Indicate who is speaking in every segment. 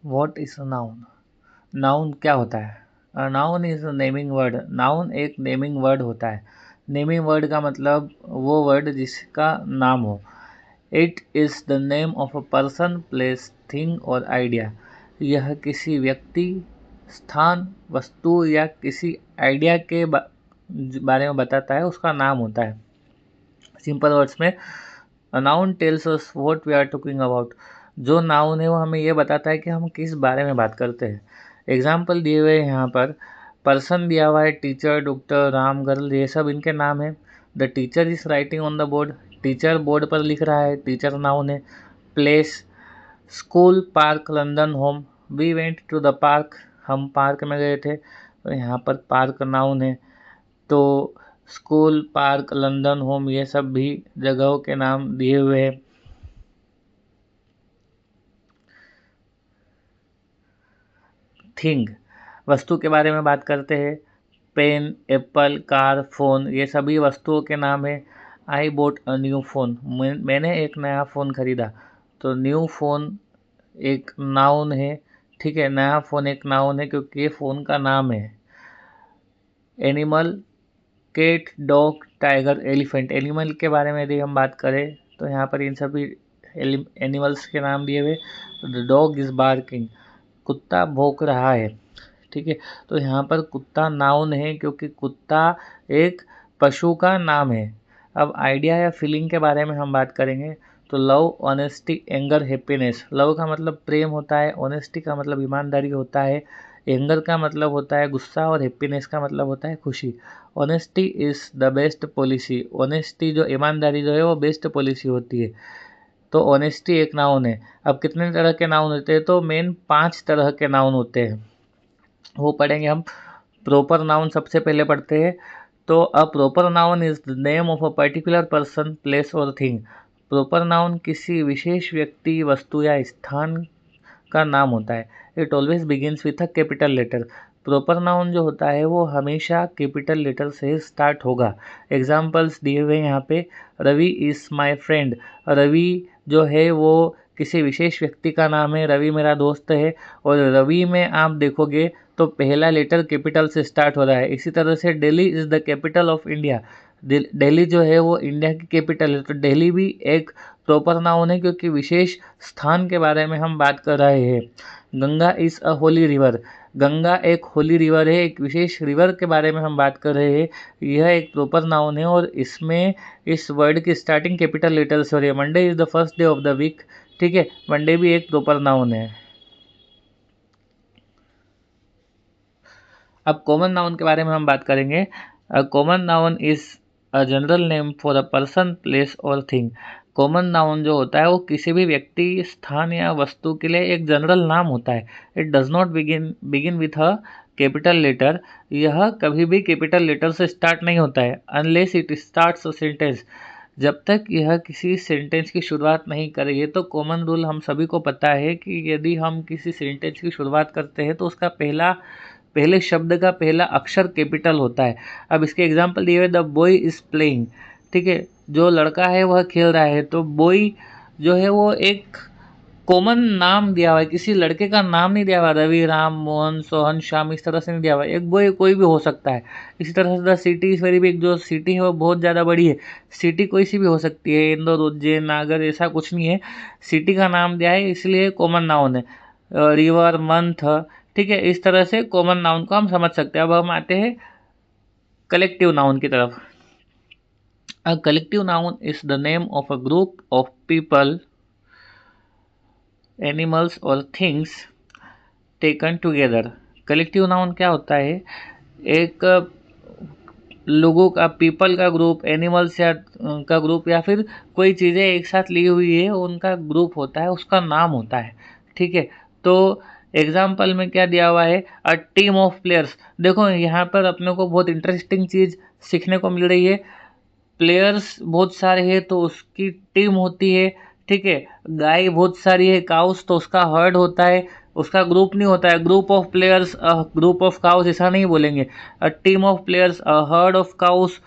Speaker 1: What is a noun? Noun क्या होता है? Noun is a naming word. Noun एक नेमिंग वर्ड होता है। नेमिंग वर्ड का मतलब वो वर्ड जिसका नाम हो। It is the name of a person, place, thing और आइडिया। यह किसी व्यक्ति, स्थान, वस्तु या किसी आइडिया के बारे में बताता है, उसका नाम होता है। सिंपल वर्ड्स में, a noun tells us what we are talking about. जो नाउन है वो हमें ये बताता है कि हम किस बारे में बात करते हैं। एग्जाम्पल दिए हुए हैं यहाँ पर। पर्सन दिया हुआ है, टीचर, डॉक्टर, राम, गर्ल, ये सब इनके नाम है। The teacher is writing on the board. Teacher board पर लिख रहा है, टीचर नाउन है। Place, school, park, London, home. We went to the park. हम पार्क में गए थे, तो यहाँ पर पार्क नाउन है। तो स्कूल, पार्क, लंदन, होम, ये सब भी जगहों के नाम दिए हुए हैं। थिंग, वस्तु के बारे में बात करते हैं। पेन, एप्पल, कार, फ़ोन, ये सभी वस्तुओं के नाम है। आई बोट अ न्यू फ़ोन, मैंने एक नया फ़ोन खरीदा। तो न्यू फ़ोन एक नाउन है। ठीक है, नया फ़ोन एक नाउन है क्योंकि ये फ़ोन का नाम है। Animal, cat, dog, tiger, elephant. Animal के बारे में यदि हम बात करें तो यहाँ पर इन सभी एनिमल्स के नाम दिए हुए। द डॉग इज़ बार्किंग, कुत्ता भौंक रहा है। ठीक है, तो यहाँ पर कुत्ता नाउन है क्योंकि कुत्ता एक पशु का नाम है। अब आइडिया या फीलिंग के बारे में हम बात करेंगे तो love, honesty, anger, happiness. Love का मतलब प्रेम होता है, ऑनेस्टी का मतलब ईमानदारी होता है, एंगर का मतलब होता है गुस्सा और हैप्पीनेस का मतलब होता है खुशी। Honesty is the best policy. Honesty जो ईमानदारी जो है वो बेस्ट पॉलिसी होती है। तो ऑनेस्टी एक नाउन है। अब कितने तरह के नाउन होते हैं? तो मेन 5 तरह के नाउन होते हैं, वो पढ़ेंगे हम। प्रॉपर नाउन सबसे पहले पढ़ते हैं। तो a proper noun is the name of a particular person, place और थिंग। प्रॉपर नाउन किसी विशेष व्यक्ति, वस्तु या स्थान का नाम होता है। It always begins with a capital letter. Proper noun जो होता है वो हमेशा कैपिटल लेटर से स्टार्ट होगा। एग्जाम्पल्स दिए हुए हैं यहाँ पे। Ravi is my friend. Ravi जो है वो किसी विशेष व्यक्ति का नाम है। रवि मेरा दोस्त है। और रवि में आप देखोगे तो पहला लेटर कैपिटल से स्टार्ट हो रहा है। इसी तरह से Delhi is the capital of India. Delhi जो है वो इंडिया की कैपिटल है, तो दिल्ली भी एक प्रॉपर नाउन है क्योंकि विशेष स्थान के बारे में हम बात कर रहे हैं। Ganga is a Holi river. Ganga एक होली रिवर है, एक विशेष रिवर के बारे में हम बात कर रहे हैं। यह एक प्रॉपर नाउन है और इसमें इस वर्ड की स्टार्टिंग कैपिटल लेटर से हो रही है। Monday is the first day of the week. ठीक है, मंडे भी एक प्रॉपर नाउन है। अब कॉमन नाउन के बारे में हम बात करेंगे। Common noun is a general name for a person, place और थिंग। कॉमन नाउन जो होता है वो किसी भी व्यक्ति, स्थान या वस्तु के लिए एक जनरल नाम होता है। It does not begin with a capital letter. यह कभी भी कैपिटल लेटर से स्टार्ट नहीं होता है unless it starts a sentence. जब तक यह किसी सेंटेंस की शुरुआत नहीं करे। ये तो कॉमन रूल हम सभी को पता है कि यदि हम किसी सेंटेंस की शुरुआत करते हैं तो उसका पहले शब्द का पहला अक्षर कैपिटल होता है। अब इसके एग्जाम्पल दिए हुए, द बॉय इज प्लेइंग। ठीक है, जो लड़का है वह खेल रहा है। तो बॉय जो है वो एक कॉमन नाम दिया हुआ है, किसी लड़के का नाम नहीं दिया हुआ। रवि, राम, मोहन, सोहन, श्याम, इस तरह से नहीं दिया हुआ है। एक बॉय कोई भी हो सकता है। इसी तरह से the city is very big. जो सिटी है वो बहुत ज़्यादा बड़ी है। सिटी कोई सी भी हो सकती है, इंदौर, उज्जैन, नागर, ऐसा कुछ नहीं है। सिटी का नाम दिया है इसलिए कॉमन नाउन है। River, month. ठीक है, इस तरह से कॉमन नाउन को हम समझ सकते हैं। अब हम आते हैं कलेक्टिव नाउन की तरफ। A collective noun is the name of a group of people, animals और things taken together. Collective noun क्या होता है? एक लोगों का, पीपल का ग्रुप, एनिमल्स या का ग्रुप, या फिर कोई चीज़ें एक साथ ली हुई है उनका ग्रुप होता है, उसका नाम होता है। ठीक है, तो एग्जाम्पल में क्या दिया हुआ है? अ टीम ऑफ प्लेयर्स। देखो यहाँ पर अपने को बहुत इंटरेस्टिंग चीज़ सीखने को मिल रही है। प्लेयर्स बहुत सारे हैं तो उसकी टीम होती है। ठीक है, गाय बहुत सारी है, काउस, तो उसका हर्ड होता है, उसका ग्रुप नहीं होता है। Group of players, group of cows ऐसा नहीं बोलेंगे। A team of players, a herd of cows.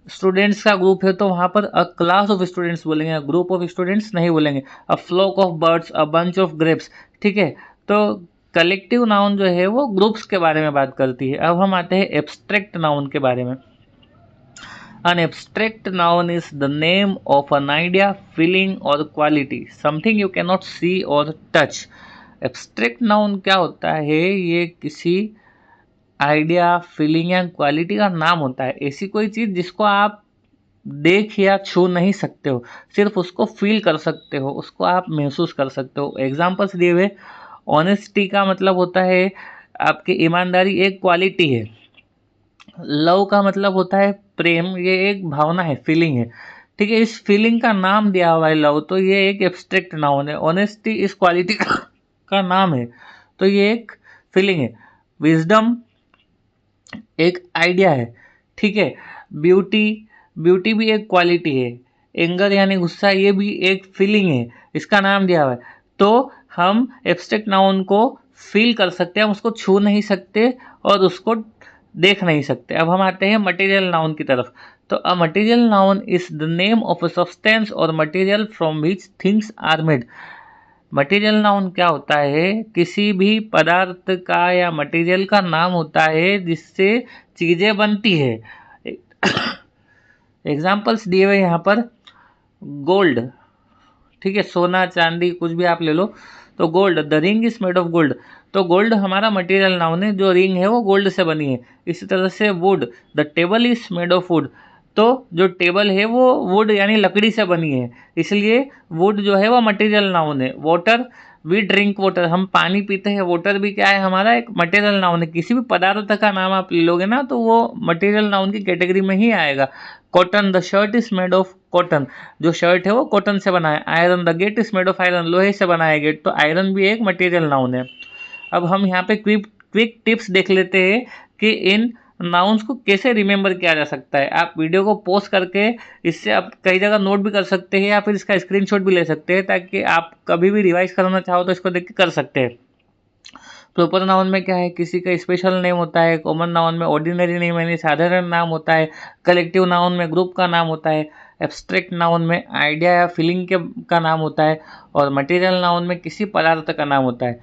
Speaker 1: Students का ग्रुप है तो वहाँ पर अ क्लास ऑफ स्टूडेंट्स बोलेंगे, ग्रुप ऑफ स्टूडेंट्स नहीं बोलेंगे। A flock of birds, a bunch of grapes. ठीक है, तो कलेक्टिव नाउन जो है वो ग्रुप्स के बारे में बात करती है। अब हम आते हैं एब्स्ट्रैक्ट नाउन के बारे में। An abstract noun is the name of an idea, feeling or quality, something you cannot see or touch. Abstract noun क्या होता है? ये किसी आइडिया, फीलिंग या क्वालिटी का नाम होता है। ऐसी कोई चीज़ जिसको आप देख या छू नहीं सकते हो, सिर्फ उसको फील कर सकते हो, उसको आप महसूस कर सकते हो। एग्जाम्पल्स दिए हुए, ऑनेस्टी का मतलब होता है आपकी ईमानदारी, एक क्वालिटी है। लव का मतलब होता है प्रेम, ये एक भावना है, फीलिंग है। ठीक है, इस फीलिंग का नाम दिया हुआ है लव, तो ये एक एब्स्ट्रैक्ट नाउन है। ऑनेस्टी इस क्वालिटी का नाम है, तो ये एक फीलिंग है। विजडम एक आइडिया है। ठीक है, ब्यूटी, ब्यूटी भी एक क्वालिटी है। एंगर यानी गुस्सा, ये भी एक फीलिंग है, इसका नाम दिया हुआ है। तो हम एब्स्ट्रैक्ट नाउन को फील कर सकते हैं, हम उसको छू नहीं सकते और उसको देख नहीं सकते। अब हम आते हैं मटेरियल नाउन की तरफ। तो a material noun is the name of a substance और material from which things are made. Material noun क्या होता है? किसी भी पदार्थ का या मटेरियल का नाम होता है जिससे चीज़ें बनती है। एग्जाम्पल्स दिए हुए यहाँ पर, गोल्ड, ठीक है, सोना चांदी कुछ भी आप ले लो। तो gold, the ring is made of gold, तो गोल्ड हमारा मटेरियल नाउन है, जो रिंग है वो गोल्ड से बनी है। इसी तरह से would, the table is made of would, तो जो टेबल है वो वुड यानी लकड़ी से बनी है, इसलिए वुड जो है वो मटेरियल नाउन है। वाटर, वी ड्रिंक वाटर, हम पानी पीते हैं, वाटर भी क्या है हमारा एक मटेरियल नाउन है। किसी भी पदार्थ का नाम आप ले लोगे ना तो वो मटेरियल नाउन की कैटेगरी में ही आएगा। Cotton, the shirt is made of cotton, जो शर्ट है वो कॉटन से बना है। Iron, the gate is made of iron, लोहे से बना है गेट, तो आयरन भी एक मटेरियल नाउन है। अब हम यहाँ पे क्विक टिप्स देख लेते हैं कि इन नाउन्स को कैसे रिमेंबर किया जा सकता है। आप वीडियो को पॉज करके इससे आप कई जगह नोट भी कर सकते हैं या फिर इसका स्क्रीनशॉट भी ले सकते हैं, ताकि आप कभी भी रिवाइज करना चाहो तो इसको देख के कर सकते हैं। प्रॉपर नाउन में क्या है? किसी का स्पेशल नेम होता है। कॉमन नाउन में ऑर्डिनरी नेम यानी साधारण नाम होता है। कलेक्टिव नाउन में ग्रुप का नाम होता है। एब्स्ट्रैक्ट नाउन में आइडिया या फीलिंग का नाम होता है। और मटेरियल नाउन में किसी पदार्थ का नाम होता है।